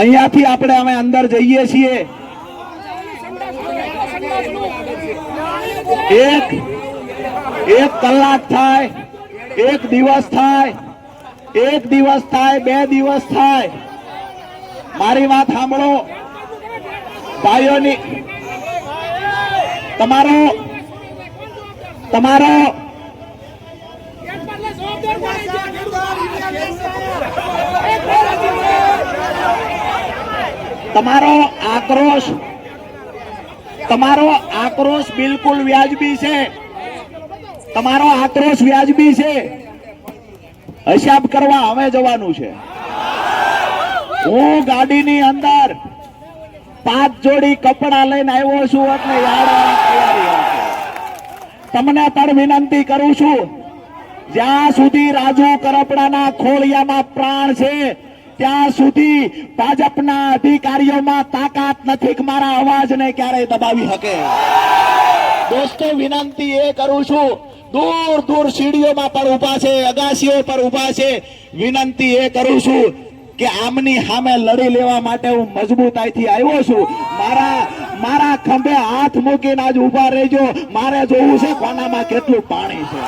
અહીંયાથી આપણે અમે અંદર જઈએ છીએ. એક કલાક થાય, એક દિવસ થાય, 2 દિવસ થાય. મારી વાત સાંભળો ભાઈઓની. તમારો આક્રોશ બિલકુલ વ્યાજબી છે. તમારો આક્રોશ વ્યાજબી છે. હિસાબ કરવા અમે જવાનું છે. હું ગાડીની અંદર 5 જોડી કપડા લઈને આવ્યો છું એટલે યાડવાની તૈયારી છે. તમને પણ વિનંતી કરું છું, જ્યાં સુધી રાજુ કરપડાના ખોળિયામાં પ્રાણ છે ત્યાં સુધી ભાજપના અધિકારીઓમાં તાકાત નથી કે મારા અવાજને ક્યારેય દબાવી શકે. દોસ્તો, વિનંતી એ કરું છું, દૂર સીડીઓમાં પણ ઉભા છે, અગાસીઓ પર ઉભા છે. વિનંતી એ કરું છું કે આમની સામે લડી લેવા માટે હું મજબૂતાઈથી આવ્યો છું. મારા ખંભે હાથ મૂકીને આજ ઉભા રહેજો. મારે જોવું છે કોનામાં કેટલું પાણી છે.